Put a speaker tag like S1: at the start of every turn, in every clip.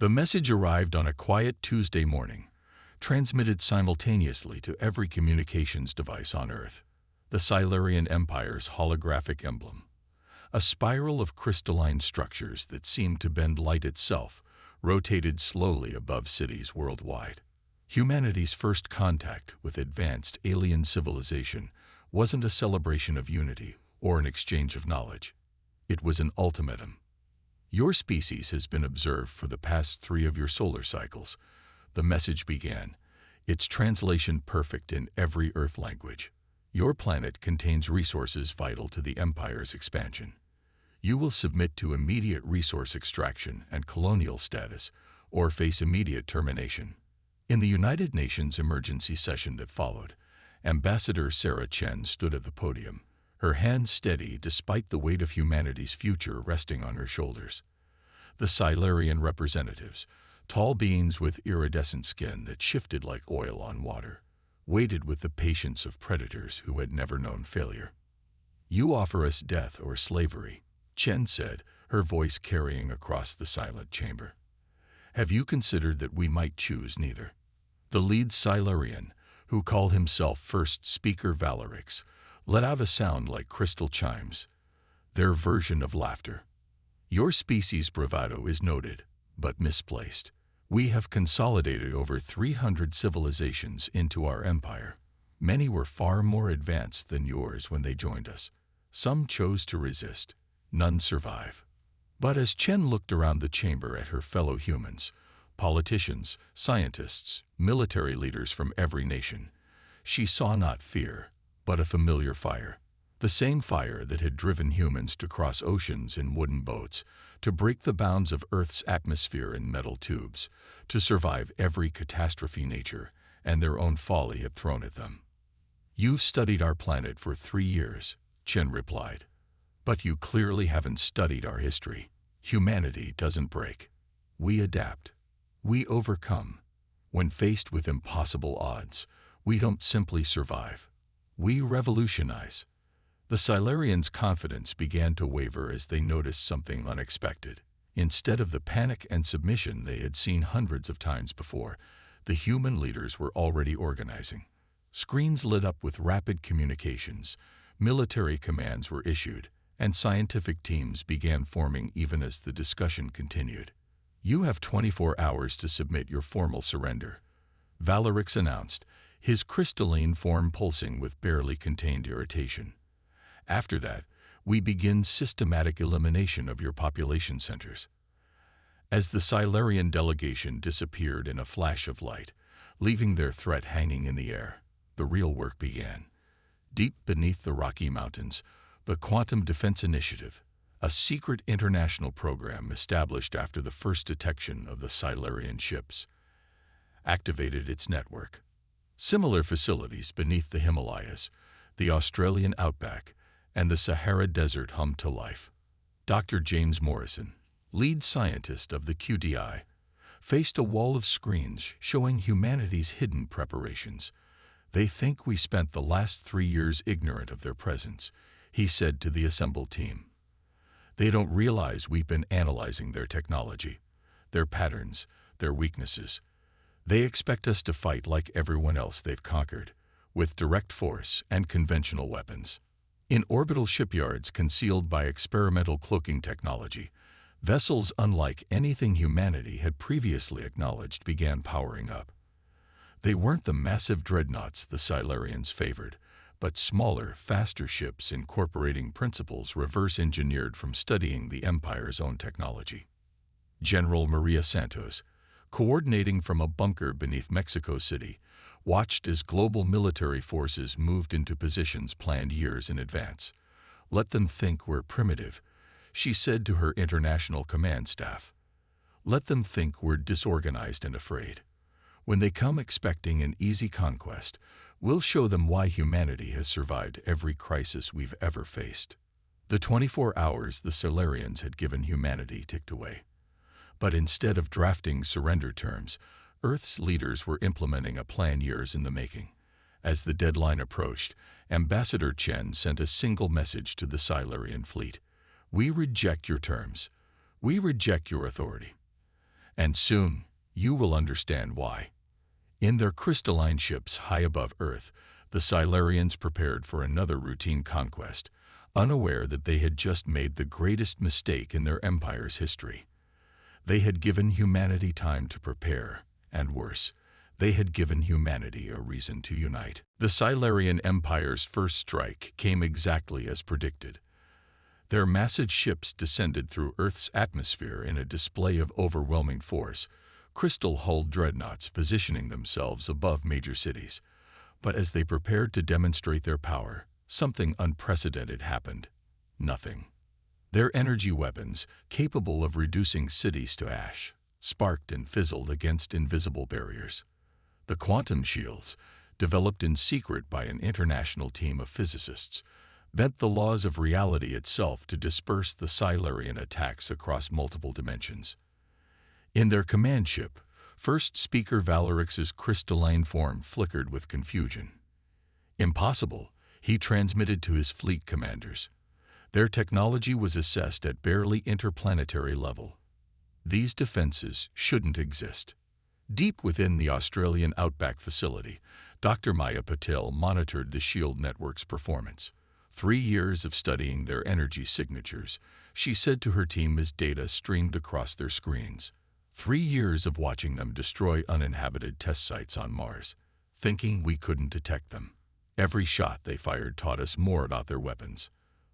S1: The message arrived on a quiet Tuesday morning, transmitted simultaneously to every communications device on Earth. The Silurian Empire's holographic emblem, a spiral of crystalline structures that seemed to bend light itself, rotated slowly above cities worldwide. Humanity's first contact with advanced alien civilization wasn't a celebration of unity or an exchange of knowledge. It was an ultimatum. Your species has been observed for the past 3 of your solar cycles. The message began, its translation perfect in every Earth language. Your planet contains resources vital to the Empire's expansion. You will submit to immediate resource extraction and colonial status, or face immediate termination. In the United Nations emergency session that followed, Ambassador Sarah Chen stood at the podium, her hands steady despite the weight of humanity's future resting on her shoulders. The Silurian representatives, tall beings with iridescent skin that shifted like oil on water, waited with the patience of predators who had never known failure. "You offer us death or slavery," Chen said, her voice carrying across the silent chamber. "Have you considered that we might choose neither?" The lead Silurian, who called himself First Speaker Valerix, let out a sound like crystal chimes, their version of laughter. "Your species' bravado is noted, but misplaced. We have consolidated over 300 civilizations into our empire. Many were far more advanced than yours when they joined us. Some chose to resist. None survive." But as Chen looked around the chamber at her fellow humans, politicians, scientists, military leaders from every nation, she saw not fear, but a familiar fire. The same fire that had driven humans to cross oceans in wooden boats, to break the bounds of Earth's atmosphere in metal tubes, to survive every catastrophe nature and their own folly had thrown at them. "You've studied our planet for 3 years, Chen replied. "But you clearly haven't studied our history. Humanity doesn't break. We adapt. We overcome. When faced with impossible odds, we don't simply survive. We revolutionize." The Silurians' confidence began to waver as they noticed something unexpected. Instead of the panic and submission they had seen hundreds of times before, the human leaders were already organizing. Screens lit up with rapid communications, military commands were issued, and scientific teams began forming even as the discussion continued. "You have 24 hours to submit your formal surrender," Valerix announced, his crystalline form pulsing with barely contained irritation. "After that, we begin systematic elimination of your population centers." As the Silurian delegation disappeared in a flash of light, leaving their threat hanging in the air, the real work began. Deep beneath the Rocky Mountains, the Quantum Defense Initiative, a secret international program established after the first detection of the Silurian ships, activated its network. Similar facilities beneath the Himalayas, the Australian outback, and the Sahara Desert hummed to life. Dr. James Morrison, lead scientist of the QDI, faced a wall of screens showing humanity's hidden preparations. "They think we spent the last 3 years ignorant of their presence," he said to the assembled team. "They don't realize we've been analyzing their technology, their patterns, their weaknesses. They expect us to fight like everyone else they've conquered, with direct force and conventional weapons." In orbital shipyards concealed by experimental cloaking technology, vessels unlike anything humanity had previously acknowledged began powering up. They weren't the massive dreadnoughts the Silurians favored, but smaller, faster ships incorporating principles reverse-engineered from studying the Empire's own technology. General Maria Santos, coordinating from a bunker beneath Mexico City, watched as global military forces moved into positions planned years in advance. "Let them think we're primitive," she said to her international command staff. "Let them think we're disorganized and afraid. When they come expecting an easy conquest, we'll show them why humanity has survived every crisis we've ever faced." The 24 hours the Silurians had given humanity ticked away. But instead of drafting surrender terms, Earth's leaders were implementing a plan years in the making. As the deadline approached, Ambassador Chen sent a single message to the Silurian fleet. "We reject your terms. We reject your authority." And soon, you will understand why. In their crystalline ships high above Earth, the Silurians prepared for another routine conquest, unaware that they had just made the greatest mistake in their empire's history. They had given humanity time to prepare, and worse, they had given humanity a reason to unite. The Silurian Empire's first strike came exactly as predicted. Their massive ships descended through Earth's atmosphere in a display of overwhelming force, crystal-hulled dreadnoughts positioning themselves above major cities. But as they prepared to demonstrate their power, something unprecedented happened. Nothing. Their energy weapons, capable of reducing cities to ash, sparked and fizzled against invisible barriers. The quantum shields, developed in secret by an international team of physicists, bent the laws of reality itself to disperse the Silurian attacks across multiple dimensions. In their command ship, First Speaker Valerix's crystalline form flickered with confusion. Impossible, he transmitted to his fleet commanders. Their technology was assessed at barely interplanetary level. These defenses shouldn't exist. Deep within the Australian Outback facility, Dr. Maya Patel monitored the shield network's performance. 3 years of studying their energy signatures, she said to her team as data streamed across their screens. 3 years of watching them destroy uninhabited test sites on Mars, thinking we couldn't detect them. Every shot they fired taught us more about their weapons.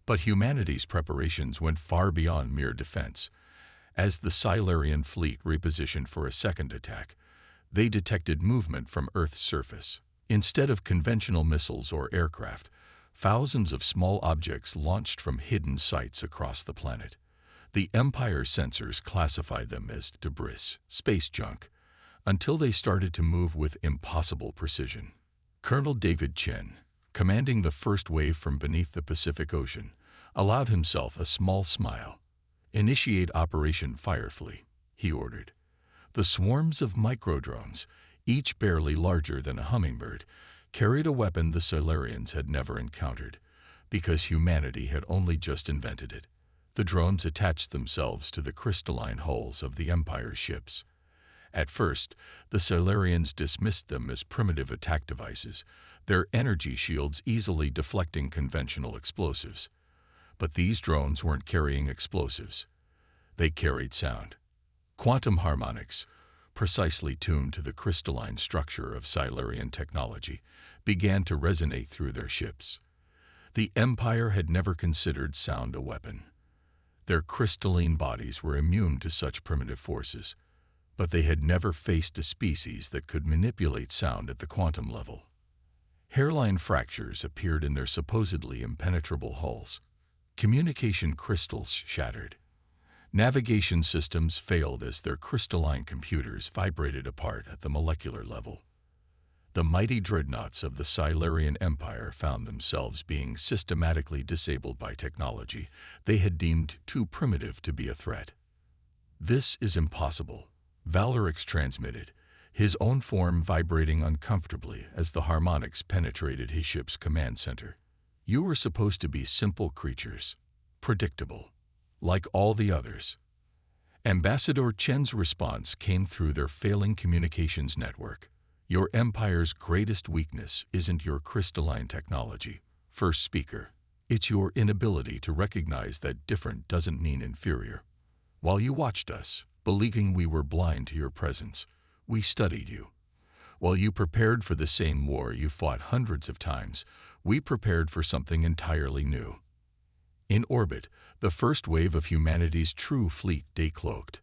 S1: But humanity's preparations went far beyond mere defense. As the Silurian fleet repositioned for a second attack, they detected movement from Earth's surface. Instead of conventional missiles or aircraft, thousands of small objects launched from hidden sites across the planet. The Empire's sensors classified them as debris, space junk, until they started to move with impossible precision. Colonel David Chen, commanding the first wave from beneath the Pacific Ocean, allowed himself a small smile. "Initiate Operation Firefly," he ordered. The swarms of microdrones, each barely larger than a hummingbird, carried a weapon the Silurians had never encountered, because humanity had only just invented it. The drones attached themselves to the crystalline hulls of the Empire's ships. At first, the Silurians dismissed them as primitive attack devices, their energy shields easily deflecting conventional explosives. But these drones weren't carrying explosives. They carried sound. Quantum harmonics, precisely tuned to the crystalline structure of Silurian technology, began to resonate through their ships. The Empire had never considered sound a weapon. Their crystalline bodies were immune to such primitive forces, but they had never faced a species that could manipulate sound at the quantum level. Hairline fractures appeared in their supposedly impenetrable hulls. Communication crystals shattered. Navigation systems failed as their crystalline computers vibrated apart at the molecular level. The mighty dreadnoughts of the Silurian Empire found themselves being systematically disabled by technology they had deemed too primitive to be a threat. "This is impossible," Valerix transmitted, his own form vibrating uncomfortably as the harmonics penetrated his ship's command center. "You were supposed to be simple creatures, predictable, like all the others." Ambassador Chen's response came through their failing communications network. "Your Empire's greatest weakness isn't your crystalline technology, First Speaker. It's your inability to recognize that different doesn't mean inferior. While you watched us, believing we were blind to your presence, we studied you. While you prepared for the same war you fought hundreds of times, we prepared for something entirely new." In orbit, the first wave of humanity's true fleet decloaked.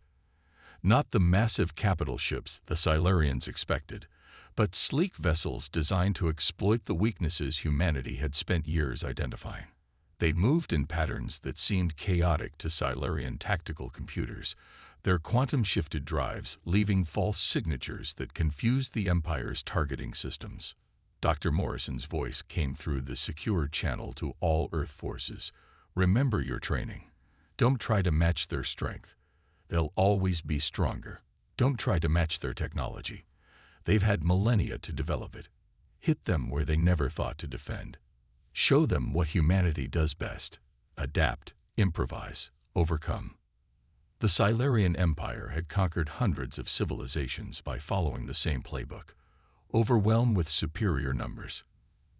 S1: Not the massive capital ships the Silurians expected, but sleek vessels designed to exploit the weaknesses humanity had spent years identifying. They moved in patterns that seemed chaotic to Silurian tactical computers, their quantum-shifted drives leaving false signatures that confused the Empire's targeting systems. Dr. Morrison's voice came through the secure channel to all Earth forces. "Remember your training. Don't try to match their strength. They'll always be stronger. Don't try to match their technology. They've had millennia to develop it. Hit them where they never thought to defend. Show them what humanity does best: adapt, improvise, overcome." The Silurian Empire had conquered hundreds of civilizations by following the same playbook: overwhelm with superior numbers,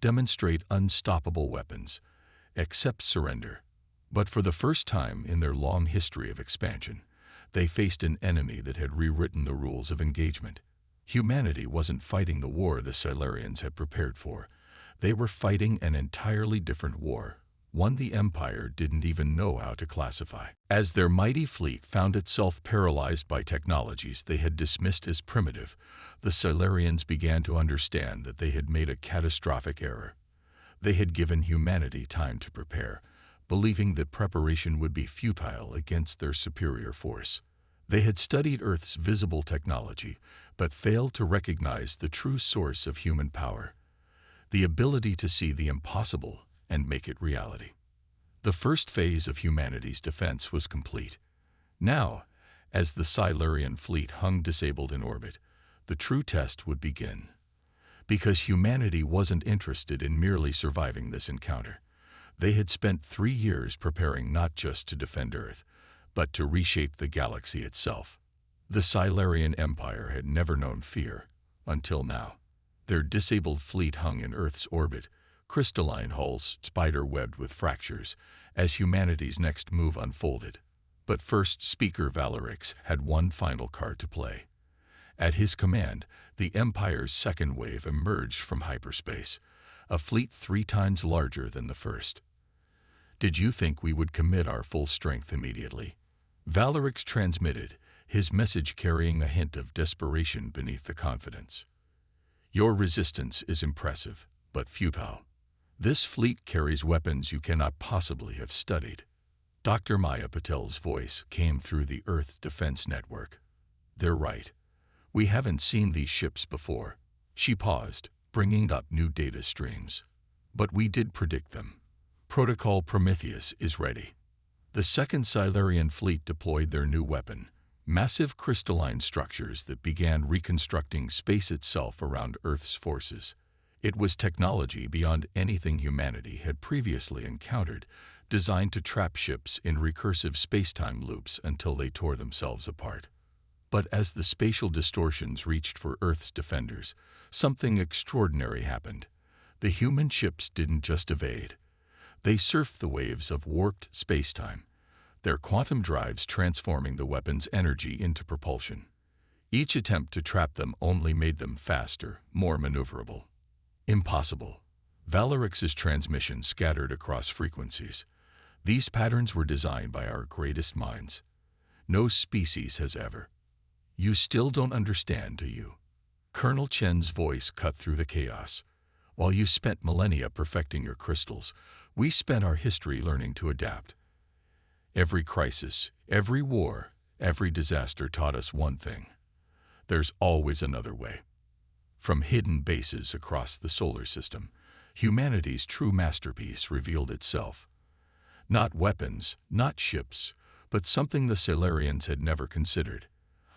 S1: demonstrate unstoppable weapons, accept surrender. But for the first time in their long history of expansion, they faced an enemy that had rewritten the rules of engagement. Humanity wasn't fighting the war the Silurians had prepared for. They were fighting an entirely different war, one the Empire didn't even know how to classify. As their mighty fleet found itself paralyzed by technologies they had dismissed as primitive, the Silurians began to understand that they had made a catastrophic error. They had given humanity time to prepare, believing that preparation would be futile against their superior force. They had studied Earth's visible technology, but failed to recognize the true source of human power: the ability to see the impossible and make it reality. The first phase of humanity's defense was complete. Now, as the Silurian fleet hung disabled in orbit, the true test would begin. Because humanity wasn't interested in merely surviving this encounter. They had spent 3 years preparing not just to defend Earth, but to reshape the galaxy itself. The Silurian Empire had never known fear, until now. Their disabled fleet hung in Earth's orbit, crystalline hulls spider-webbed with fractures, as humanity's next move unfolded. But First Speaker Valerix had one final card to play. At his command, the Empire's second wave emerged from hyperspace, a fleet 3 times larger than the first. "Did you think we would commit our full strength immediately?" Valerix transmitted, his message carrying a hint of desperation beneath the confidence. "Your resistance is impressive, but futile. This fleet carries weapons you cannot possibly have studied." Dr. Maya Patel's voice came through the Earth Defense Network. "They're right. We haven't seen these ships before." She paused, bringing up new data streams. "But we did predict them. Protocol Prometheus is ready." The second Silurian fleet deployed their new weapon, massive crystalline structures that began reconstructing space itself around Earth's forces. It was technology beyond anything humanity had previously encountered, designed to trap ships in recursive space-time loops until they tore themselves apart. But as the spatial distortions reached for Earth's defenders, something extraordinary happened. The human ships didn't just evade. They surfed the waves of warped space-time, their quantum drives transforming the weapon's energy into propulsion. Each attempt to trap them only made them faster, more maneuverable. "Impossible." Valerix's transmission scattered across frequencies. "These patterns were designed by our greatest minds. No species has ever." "You still don't understand, do you?" Colonel Chen's voice cut through the chaos. "While you spent millennia perfecting your crystals, we spent our history learning to adapt. Every crisis, every war, every disaster taught us one thing: there's always another way." From hidden bases across the solar system, humanity's true masterpiece revealed itself. Not weapons, not ships, but something the Silurians had never considered: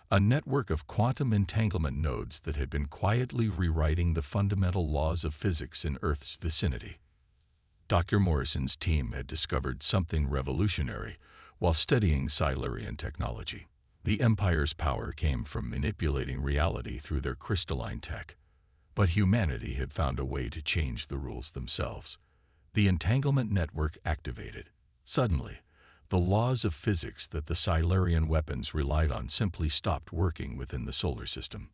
S1: a network of quantum entanglement nodes that had been quietly rewriting the fundamental laws of physics in Earth's vicinity. Dr. Morrison's team had discovered something revolutionary while studying Silurian technology. The Empire's power came from manipulating reality through their crystalline tech. But humanity had found a way to change the rules themselves. The entanglement network activated. Suddenly, the laws of physics that the Silurian weapons relied on simply stopped working within the solar system.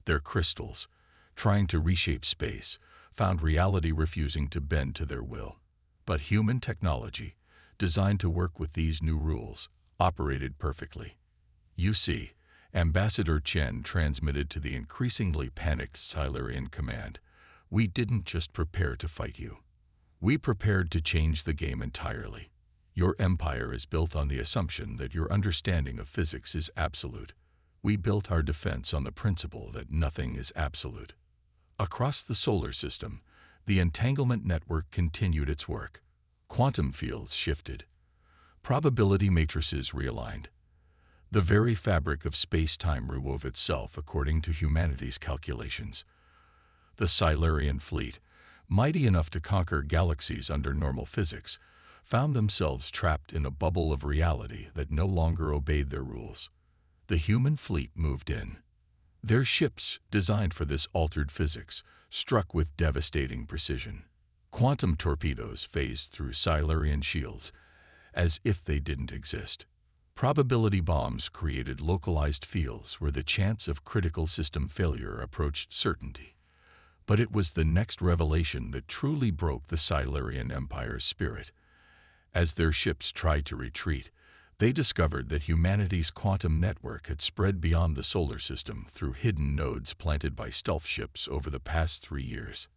S1: Their crystals, trying to reshape space, found reality refusing to bend to their will. But human technology, designed to work with these new rules, operated perfectly. "You see," Ambassador Chen transmitted to the increasingly panicked Silurian command, "we didn't just prepare to fight you. We prepared to change the game entirely. Your empire is built on the assumption that your understanding of physics is absolute. We built our defense on the principle that nothing is absolute." Across the solar system, the entanglement network continued its work. Quantum fields shifted. Probability matrices realigned. The very fabric of space-time rewove itself according to humanity's calculations. The Silurian fleet, mighty enough to conquer galaxies under normal physics, found themselves trapped in a bubble of reality that no longer obeyed their rules. The human fleet moved in. Their ships, designed for this altered physics, struck with devastating precision. Quantum torpedoes phased through Silurian shields as if they didn't exist. Probability bombs created localized fields where the chance of critical system failure approached certainty. But it was the next revelation that truly broke the Silurian Empire's spirit. As their ships tried to retreat, they discovered that humanity's quantum network had spread beyond the solar system through hidden nodes planted by stealth ships over the past 3 years.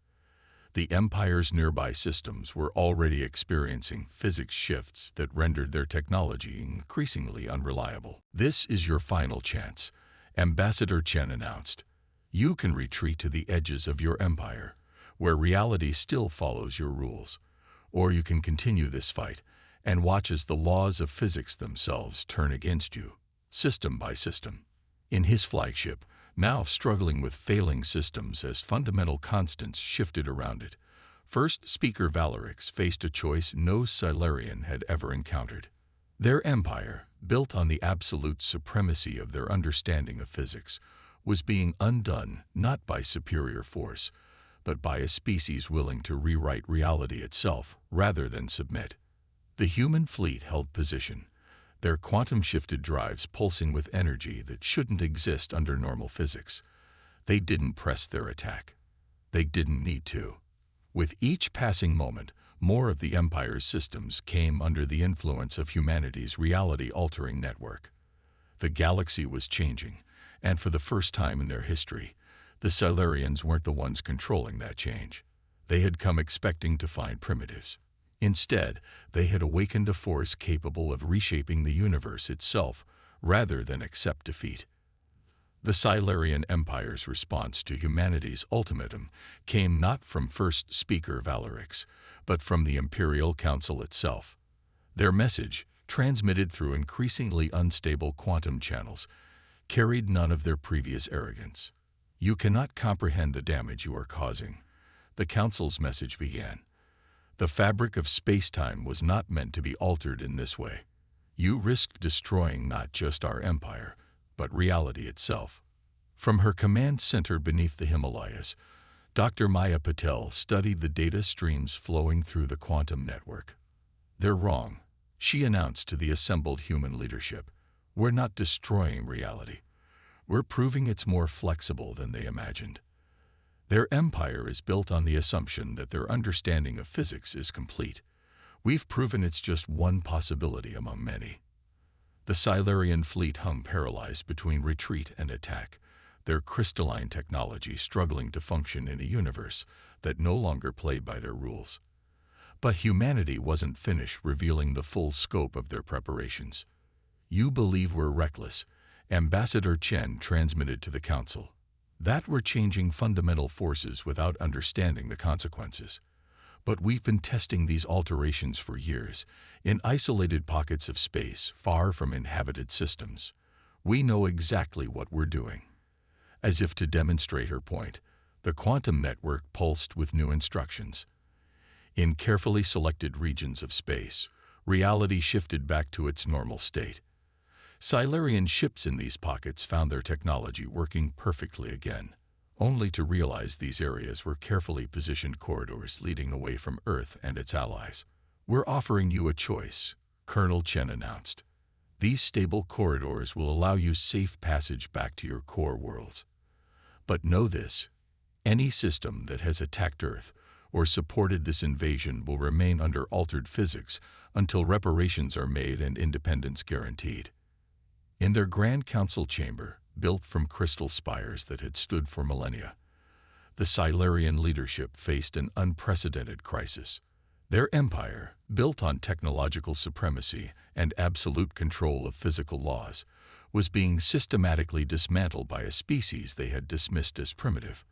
S1: The Empire's nearby systems were already experiencing physics shifts that rendered their technology increasingly unreliable. "This is your final chance," Ambassador Chen announced. "You can retreat to the edges of your empire, where reality still follows your rules. Or you can continue this fight and watch as the laws of physics themselves turn against you, system by system." In his flagship, now struggling with failing systems as fundamental constants shifted around it, First Speaker Valerix faced a choice no Silurian had ever encountered. Their empire, built on the absolute supremacy of their understanding of physics, was being undone not by superior force, but by a species willing to rewrite reality itself rather than submit. The human fleet held position, their quantum-shifted drives pulsing with energy that shouldn't exist under normal physics. They didn't press their attack. They didn't need to. With each passing moment, more of the Empire's systems came under the influence of humanity's reality-altering network. The galaxy was changing, and for the first time in their history, the Silurians weren't the ones controlling that change. They had come expecting to find primitives. Instead, they had awakened a force capable of reshaping the universe itself rather than accept defeat. The Silurian Empire's response to humanity's ultimatum came not from First Speaker Valerix, but from the Imperial Council itself. Their message, transmitted through increasingly unstable quantum channels, carried none of their previous arrogance. "You cannot comprehend the damage you are causing," the Council's message began. "The fabric of space-time was not meant to be altered in this way. You risk destroying not just our empire, but reality itself." From her command center beneath the Himalayas, Dr. Maya Patel studied the data streams flowing through the quantum network. "They're wrong," she announced to the assembled human leadership. "We're not destroying reality. We're proving it's more flexible than they imagined. Their empire is built on the assumption that their understanding of physics is complete. We've proven it's just one possibility among many." The Silurian fleet hung paralyzed between retreat and attack, their crystalline technology struggling to function in a universe that no longer played by their rules. But humanity wasn't finished revealing the full scope of their preparations. "You believe we're reckless," Ambassador Chen transmitted to the Council. "That we're changing fundamental forces without understanding the consequences. But we've been testing these alterations for years, in isolated pockets of space far from inhabited systems. We know exactly what we're doing." As if to demonstrate her point, the quantum network pulsed with new instructions. In carefully selected regions of space, reality shifted back to its normal state. Silurian ships in these pockets found their technology working perfectly again, only to realize these areas were carefully positioned corridors leading away from Earth and its allies. "We're offering you a choice," Colonel Chen announced. "These stable corridors will allow you safe passage back to your core worlds. But know this, any system that has attacked Earth or supported this invasion will remain under altered physics until reparations are made and independence guaranteed." In their Grand Council chamber, built from crystal spires that had stood for millennia, the Silurian leadership faced an unprecedented crisis. Their empire, built on technological supremacy and absolute control of physical laws, was being systematically dismantled by a species they had dismissed as primitive.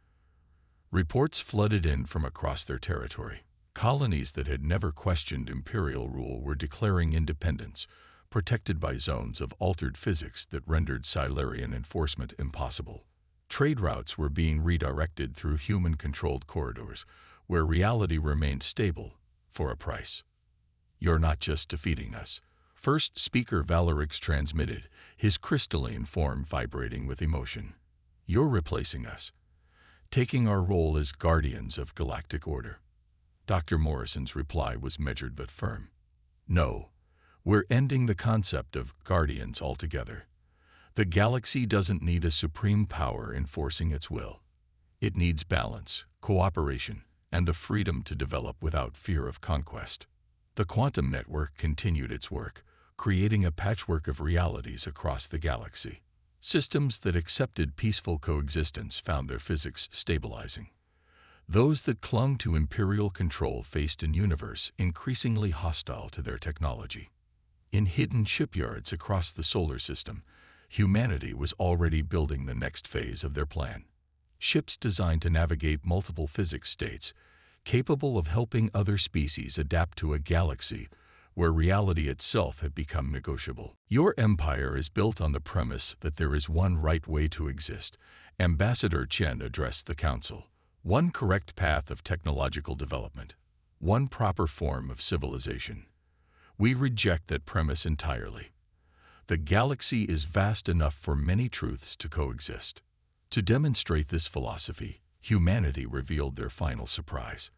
S1: Reports flooded in from across their territory. Colonies that had never questioned imperial rule were declaring independence, protected by zones of altered physics that rendered Silurian enforcement impossible. Trade routes were being redirected through human-controlled corridors, where reality remained stable, for a price. "You're not just defeating us." First speaker Valerix transmitted, his crystalline form vibrating with emotion. "You're replacing us, taking our role as guardians of galactic order." Dr. Morrison's reply was measured but firm. "No, we're ending the concept of guardians altogether. The galaxy doesn't need a supreme power enforcing its will. It needs balance, cooperation, and the freedom to develop without fear of conquest." The quantum network continued its work, creating a patchwork of realities across the galaxy. Systems that accepted peaceful coexistence found their physics stabilizing. Those that clung to imperial control faced an universe increasingly hostile to their technology. In hidden shipyards across the solar system, humanity was already building the next phase of their plan. Ships designed to navigate multiple physics states, capable of helping other species adapt to a galaxy where reality itself had become negotiable. "Your empire is built on the premise that there is one right way to exist," Ambassador Chen addressed the council. "One correct path of technological development. One proper form of civilization. We reject that premise entirely. The galaxy is vast enough for many truths to coexist." To demonstrate this philosophy, humanity revealed their final surprise.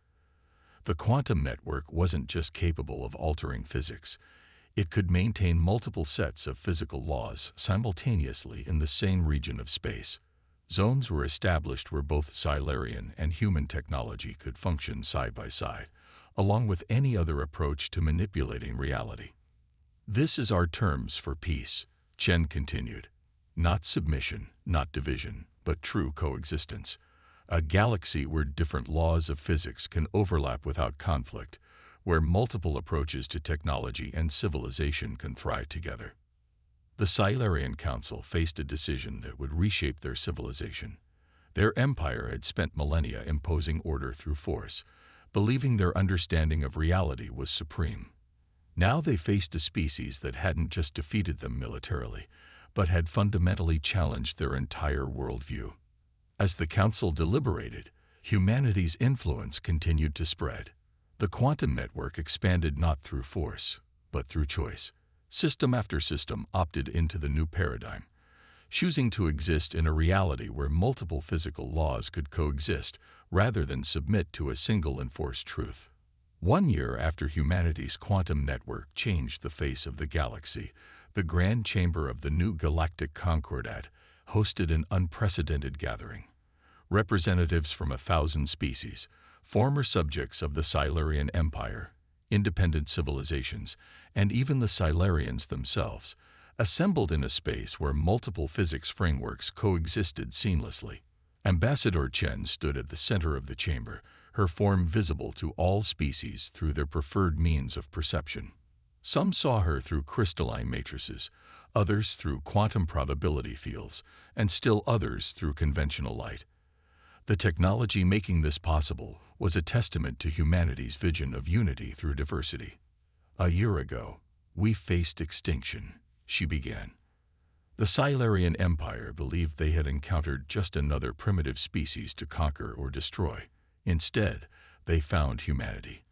S1: The quantum network wasn't just capable of altering physics. It could maintain multiple sets of physical laws simultaneously in the same region of space. Zones were established where both Silurian and human technology could function side by side, along with any other approach to manipulating reality. "This is our terms for peace," Chen continued. "Not submission, not division, but true coexistence. A galaxy where different laws of physics can overlap without conflict, where multiple approaches to technology and civilization can thrive together." The Silurian Council faced a decision that would reshape their civilization. Their empire had spent millennia imposing order through force, believing their understanding of reality was supreme. Now they faced a species that hadn't just defeated them militarily, but had fundamentally challenged their entire worldview. As the Council deliberated, humanity's influence continued to spread. The quantum network expanded not through force, but through choice. System after system opted into the new paradigm, choosing to exist in a reality where multiple physical laws could coexist rather than submit to a single enforced truth. 1 year after humanity's quantum network changed the face of the galaxy, the Grand Chamber of the new Galactic Concordat hosted an unprecedented gathering. Representatives from 1,000 species, former subjects of the Silurian Empire, independent civilizations, and even the Silurians themselves, assembled in a space where multiple physics frameworks coexisted seamlessly. Ambassador Chen stood at the center of the chamber, her form visible to all species through their preferred means of perception. Some saw her through crystalline matrices, others through quantum probability fields, and still others through conventional light. The technology making this possible was a testament to humanity's vision of unity through diversity. "A year ago, we faced extinction," she began. The Silurian Empire believed they had encountered just another primitive species to conquer or destroy. Instead, they found humanity.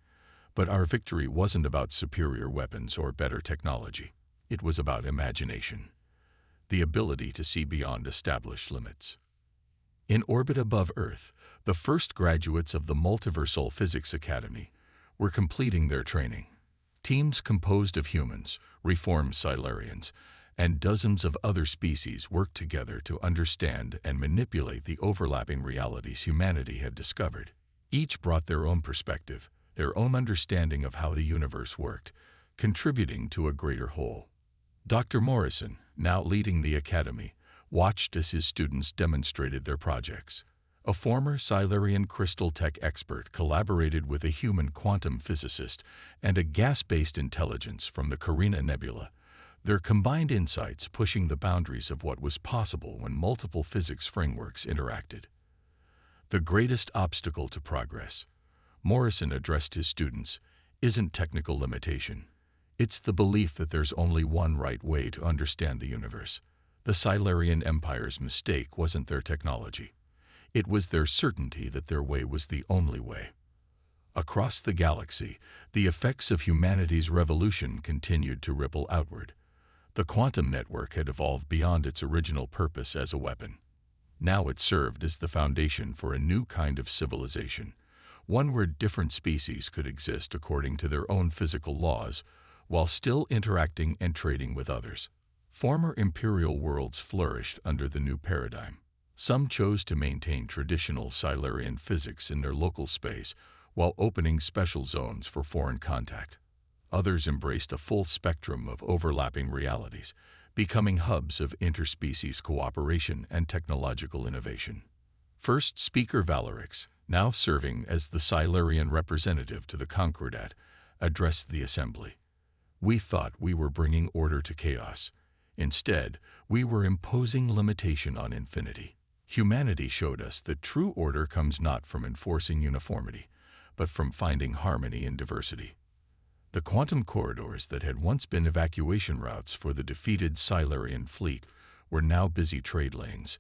S1: But our victory wasn't about superior weapons or better technology. It was about imagination, the ability to see beyond established limits. In orbit above Earth, the first graduates of the Multiversal Physics Academy were completing their training. Teams composed of humans, reformed Silurians, and dozens of other species worked together to understand and manipulate the overlapping realities humanity had discovered. Each brought their own perspective, their own understanding of how the universe worked, contributing to a greater whole. Dr. Morrison, now leading the academy, watched as his students demonstrated their projects. A former Silurian crystal tech expert collaborated with a human quantum physicist and a gas-based intelligence from the Carina Nebula, their combined insights pushing the boundaries of what was possible when multiple physics frameworks interacted. The greatest obstacle to progress, Morrison addressed his students, isn't technical limitation. It's the belief that there's only one right way to understand the universe. The Silurian Empire's mistake wasn't their technology. It was their certainty that their way was the only way. Across the galaxy, the effects of humanity's revolution continued to ripple outward. The quantum network had evolved beyond its original purpose as a weapon. Now it served as the foundation for a new kind of civilization, one where different species could exist according to their own physical laws, while still interacting and trading with others. Former imperial worlds flourished under the new paradigm. Some chose to maintain traditional Silurian physics in their local space, while opening special zones for foreign contact. Others embraced a full spectrum of overlapping realities, becoming hubs of interspecies cooperation and technological innovation. First speaker Valerix, now serving as the Silurian representative to the Concordat, addressed the assembly. "We thought we were bringing order to chaos. Instead, we were imposing limitation on infinity. Humanity showed us that true order comes not from enforcing uniformity, but from finding harmony in diversity." The quantum corridors that had once been evacuation routes for the defeated Silurian fleet were now busy trade lanes,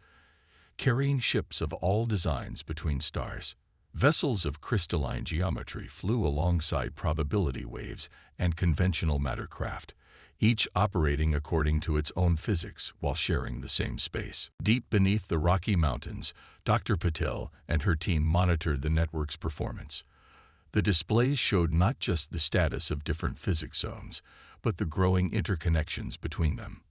S1: carrying ships of all designs between stars. Vessels of crystalline geometry flew alongside probability waves and conventional matter craft, each operating according to its own physics while sharing the same space. Deep beneath the Rocky Mountains, Dr. Patel and her team monitored the network's performance. The displays showed not just the status of different physics zones, but the growing interconnections between them.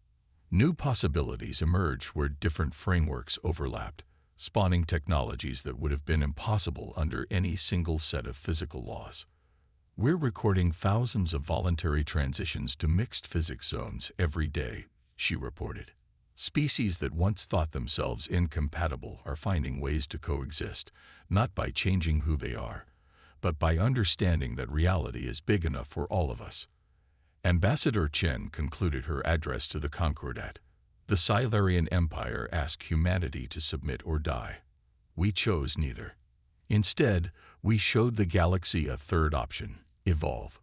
S1: New possibilities emerged where different frameworks overlapped, spawning technologies that would have been impossible under any single set of physical laws. "We're recording thousands of voluntary transitions to mixed physics zones every day," she reported. "Species that once thought themselves incompatible are finding ways to coexist, not by changing who they are, but by understanding that reality is big enough for all of us." Ambassador Chen concluded her address to the Concordat. "The Silurian Empire asked humanity to submit or die. We chose neither. Instead, we showed the galaxy a third option: evolve.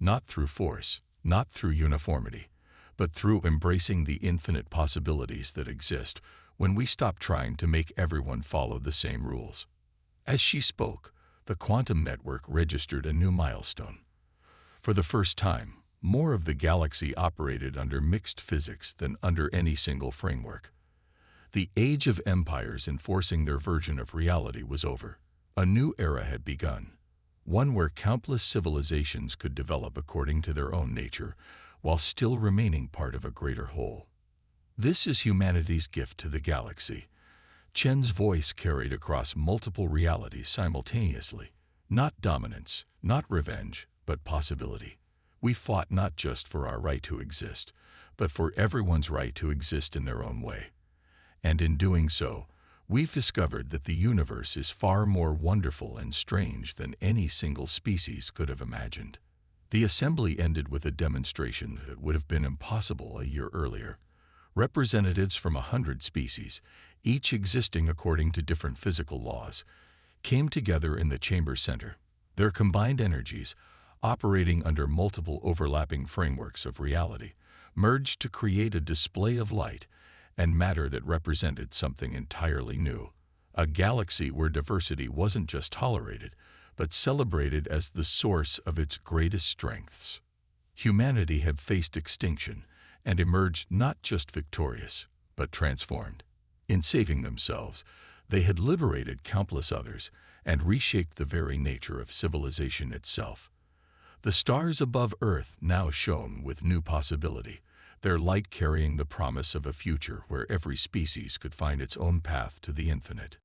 S1: Not through force, not through uniformity, but through embracing the infinite possibilities that exist when we stop trying to make everyone follow the same rules." As she spoke, the quantum network registered a new milestone. For the first time, more of the galaxy operated under mixed physics than under any single framework. The age of empires enforcing their version of reality was over. A new era had begun, one where countless civilizations could develop according to their own nature, while still remaining part of a greater whole. "This is humanity's gift to the galaxy." Chen's voice carried across multiple realities simultaneously. "Not dominance, not revenge, but possibility. We fought not just for our right to exist, but for everyone's right to exist in their own way. And in doing so, we've discovered that the universe is far more wonderful and strange than any single species could have imagined." The assembly ended with a demonstration that would have been impossible a year earlier. Representatives from 100 species, each existing according to different physical laws, came together in the chamber center. Their combined energies, operating under multiple overlapping frameworks of reality, merged to create a display of light and matter that represented something entirely new. A galaxy where diversity wasn't just tolerated, but celebrated as the source of its greatest strengths. Humanity had faced extinction and emerged not just victorious, but transformed. In saving themselves, they had liberated countless others and reshaped the very nature of civilization itself. The stars above Earth now shone with new possibility, their light carrying the promise of a future where every species could find its own path to the infinite.